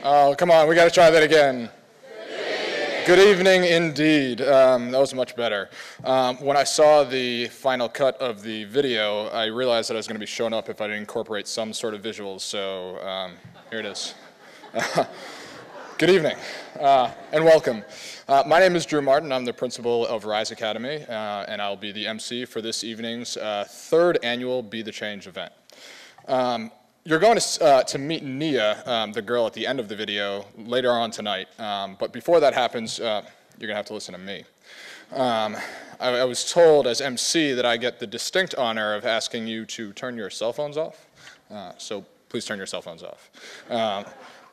Oh, come on, we got to try that again. Good evening indeed. That was much better. When I saw the final cut of the video, I realized that I was going to be shown up if I didn't incorporate some sort of visuals, so here it is. Good evening and welcome. My name is Drew Martin. I'm the principal of Rise Academy, and I'll be the MC for this evening's third annual Be the Change event. You're going to meet Nia, the girl at the end of the video, later on tonight. But before that happens, you're going to have to listen to me. I was told as MC that I get the distinct honor of asking you to turn your cell phones off. So please turn your cell phones off.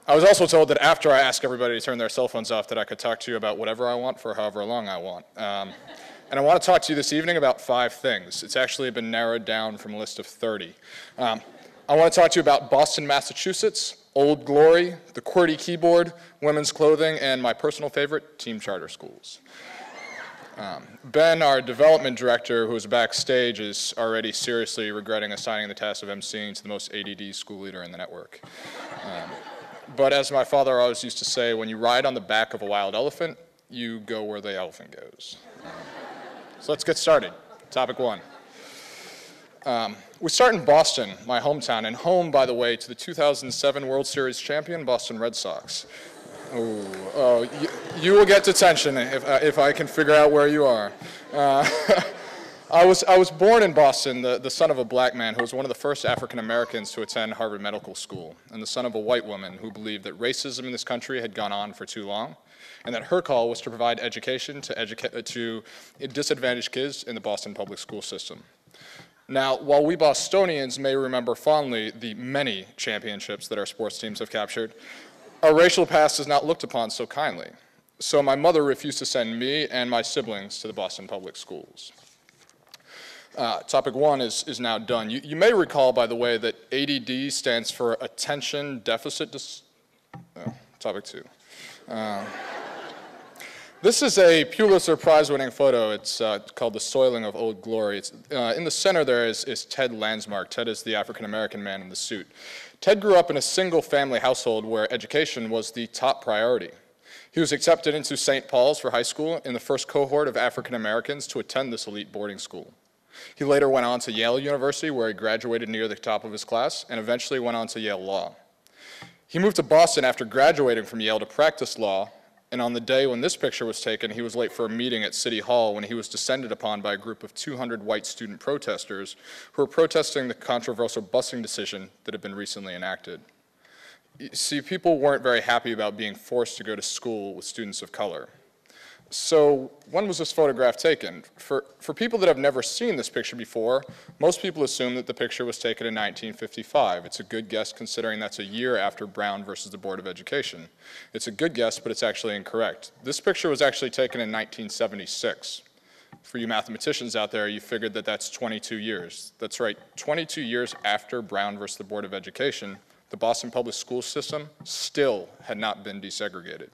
I was also told that after I ask everybody to turn their cell phones off that I could talk to you about whatever I want for however long I want. And I want to talk to you this evening about 5 things. It's actually been narrowed down from a list of 30. I want to talk to you about Boston, Massachusetts, Old Glory, the QWERTY Keyboard, women's clothing, and my personal favorite, team charter schools. Ben, our development director, who's backstage, is already seriously regretting assigning the task of emceeing to the most ADD school leader in the network. But as my father always used to say, when you ride on the back of a wild elephant, you go where the elephant goes. So let's get started. Topic 1. We start in Boston, my hometown, and home, by the way, to the 2007 World Series champion Boston Red Sox. Oh, you will get detention if I can figure out where you are. I was born in Boston, the son of a black man who was one of the first African Americans to attend Harvard Medical School, and the son of a white woman who believed that racism in this country had gone on for too long, and that her call was to provide education to disadvantaged kids in the Boston public school system. Now, while we Bostonians may remember fondly the many championships that our sports teams have captured, our racial past is not looked upon so kindly. So my mother refused to send me and my siblings to the Boston public schools. Topic 1 is now done. You may recall, by the way, that ADD stands for Attention Deficit Topic 2. This is a Pulitzer Prize-winning photo. It's called The Soiling of Old Glory. In the center there is Ted Landsmark. Ted is the African-American man in the suit. Ted grew up in a single-family household where education was the top priority. He was accepted into St. Paul's for high school in the first cohort of African-Americans to attend this elite boarding school. He later went on to Yale University, where he graduated near the top of his class, and eventually went on to Yale Law. He moved to Boston after graduating from Yale to practice law, and on the day when this picture was taken, he was late for a meeting at City Hall when he was descended upon by a group of 200 white student protesters who were protesting the controversial busing decision that had been recently enacted. You see, people weren't very happy about being forced to go to school with students of color. So when was this photograph taken? For people that have never seen this picture before, most people assume that the picture was taken in 1955. It's a good guess considering that's a year after Brown versus the Board of Education. It's a good guess, but it's actually incorrect. This picture was actually taken in 1976. For you mathematicians out there, you figured that that's 22 years. That's right, 22 years after Brown versus the Board of Education, the Boston public school system still had not been desegregated.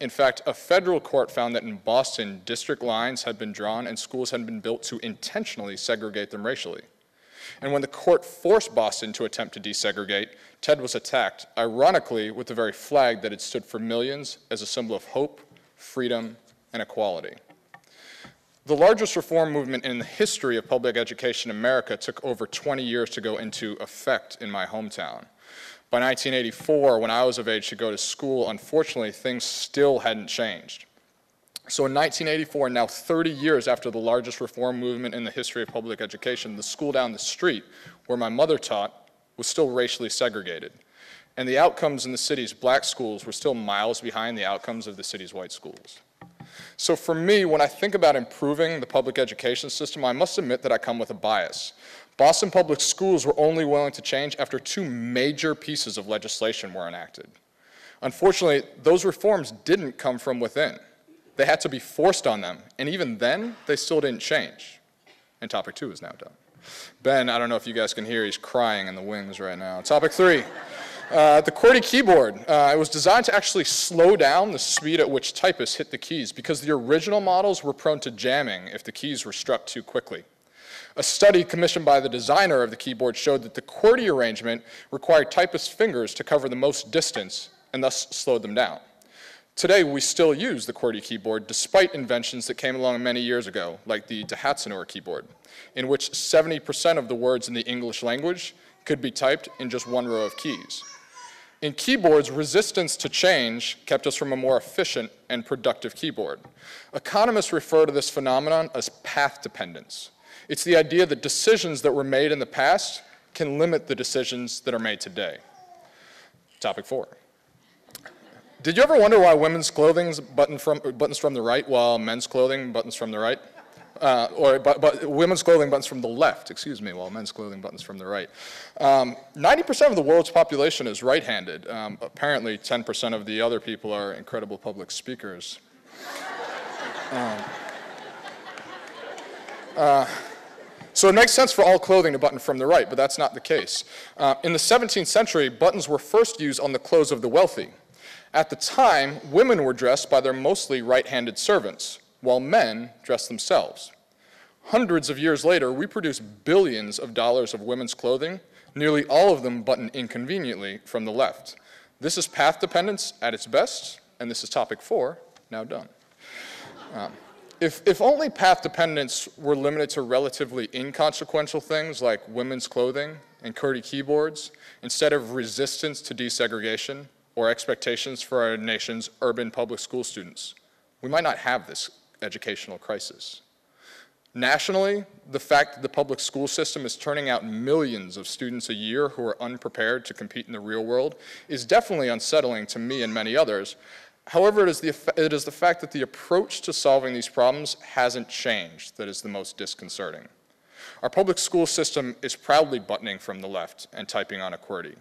In fact, a federal court found that in Boston, district lines had been drawn and schools had been built to intentionally segregate them racially. And when the court forced Boston to attempt to desegregate, Ted was attacked, ironically, with the very flag that had stood for millions as a symbol of hope, freedom, and equality. The largest reform movement in the history of public education in America took over 20 years to go into effect in my hometown. By 1984, when I was of age to go to school, unfortunately, things still hadn't changed. So in 1984, now 30 years after the largest reform movement in the history of public education, the school down the street, where my mother taught, was still racially segregated. And the outcomes in the city's black schools were still miles behind the outcomes of the city's white schools. So for me, when I think about improving the public education system, I must admit that I come with a bias. Boston public schools were only willing to change after 2 major pieces of legislation were enacted. Unfortunately, those reforms didn't come from within. They had to be forced on them, and even then, they still didn't change. And topic 2 is now done. Ben, I don't know if you guys can hear, he's crying in the wings right now. Topic 3. The QWERTY Keyboard. It was designed to actually slow down the speed at which typists hit the keys because the original models were prone to jamming if the keys were struck too quickly. A study commissioned by the designer of the keyboard showed that the QWERTY arrangement required typists' fingers to cover the most distance and thus slowed them down. Today, we still use the QWERTY keyboard despite inventions that came along many years ago, like the Hatzenor keyboard, in which 70% of the words in the English language could be typed in just one row of keys. In keyboards, resistance to change kept us from a more efficient and productive keyboard. Economists refer to this phenomenon as path dependence. It's the idea that decisions that were made in the past can limit the decisions that are made today. Topic 4. Did you ever wonder why women's clothing buttons from the right while men's clothing buttons from the right? Women's clothing buttons from the left, excuse me, while men's clothing buttons from the right. 90% of the world's population is right-handed. Apparently, 10% of the other people are incredible public speakers. So it makes sense for all clothing to button from the right, but that's not the case. In the 17th century, buttons were first used on the clothes of the wealthy. At the time, women were dressed by their mostly right-handed servants, while men dressed themselves. Hundreds of years later, we produce billions of dollars of women's clothing, nearly all of them buttoned inconveniently from the left. This is path dependence at its best, and this is topic 4, now done. If only path dependence were limited to relatively inconsequential things like women's clothing and QWERTY keyboards, instead of resistance to desegregation or expectations for our nation's urban public school students, we might not have this educational crisis. Nationally, the fact that the public school system is turning out millions of students a year who are unprepared to compete in the real world is definitely unsettling to me and many others. However, it is the fact that the approach to solving these problems hasn't changed that is the most disconcerting. Our public school system is proudly buttoning from the left and typing on a QWERTY.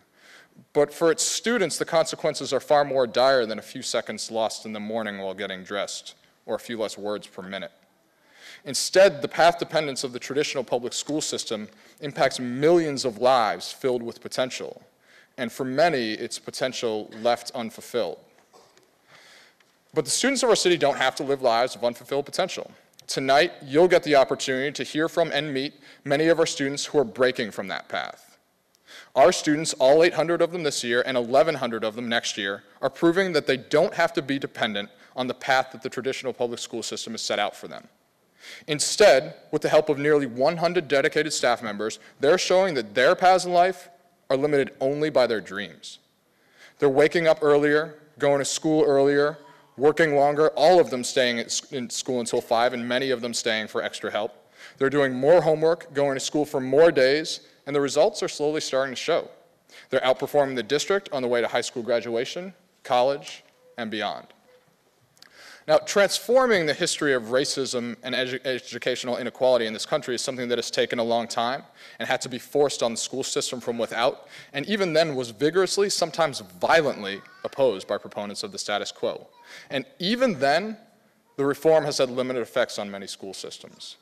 But for its students, the consequences are far more dire than a few seconds lost in the morning while getting dressed, or a few less words per minute. Instead, the path dependence of the traditional public school system impacts millions of lives filled with potential, and for many, its potential left unfulfilled. But the students of our city don't have to live lives of unfulfilled potential. Tonight, you'll get the opportunity to hear from and meet many of our students who are breaking from that path. Our students, all 800 of them this year and 1,100 of them next year, are proving that they don't have to be dependent on the path that the traditional public school system has set out for them. Instead, with the help of nearly 100 dedicated staff members, they're showing that their paths in life are limited only by their dreams. They're waking up earlier, going to school earlier, working longer, all of them staying in school until 5, and many of them staying for extra help. They're doing more homework, going to school for more days, and the results are slowly starting to show. They're outperforming the district on the way to high school graduation, college, and beyond. Now, transforming the history of racism and educational inequality in this country is something that has taken a long time and had to be forced on the school system from without, and even then was vigorously, sometimes violently, opposed by proponents of the status quo. And even then, the reform has had limited effects on many school systems.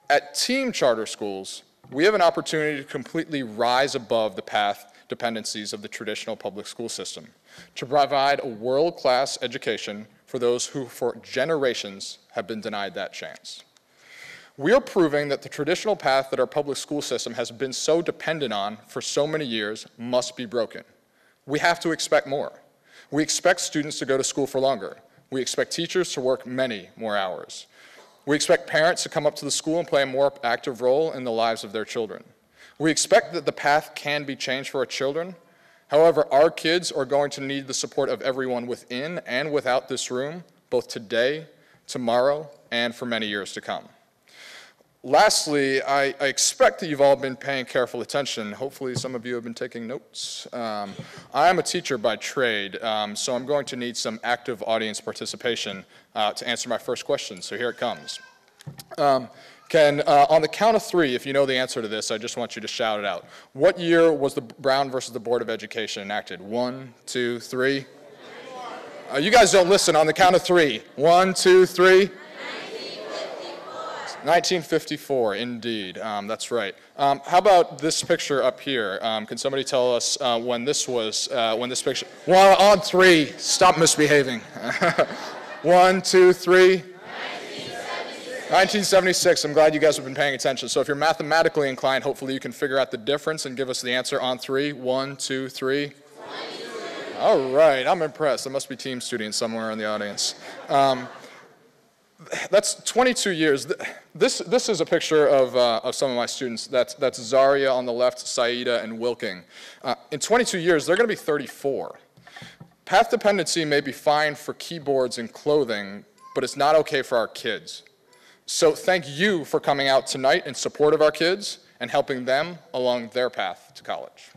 At team charter schools, we have an opportunity to completely rise above the path dependencies of the traditional public school system, to provide a world-class education for those who for generations have been denied that chance. We are proving that the traditional path that our public school system has been so dependent on for so many years must be broken. We have to expect more. We expect students to go to school for longer. We expect teachers to work many more hours. We expect parents to come up to the school and play a more active role in the lives of their children. We expect that the path can be changed for our children. However, our kids are going to need the support of everyone within and without this room, both today, tomorrow, and for many years to come. Lastly, I expect that you've all been paying careful attention. Hopefully some of you have been taking notes. I am a teacher by trade, so I'm going to need some active audience participation to answer my first question, so here it comes. On the count of 3, if you know the answer to this, I just want you to shout it out. What year was the Brown versus the Board of Education enacted? 1, 2, 3. You guys don't listen. On the count of 3. 1, 2, 3. 1954, indeed. That's right. How about this picture up here? Can somebody tell us when this picture? Well, on 3. Stop misbehaving. 1, 2, 3. 1976. I'm glad you guys have been paying attention. So if you're mathematically inclined, hopefully you can figure out the difference and give us the answer on 3. 1, 2, 3. 22. All right, I'm impressed. There must be team studies somewhere in the audience. That's 22 years. This is a picture of some of my students. That's Zaria on the left, Saida, and Wilking. In 22 years, they're going to be 34. Path dependency may be fine for keyboards and clothing, but it's not okay for our kids. So thank you for coming out tonight in support of our kids and helping them along their path to college.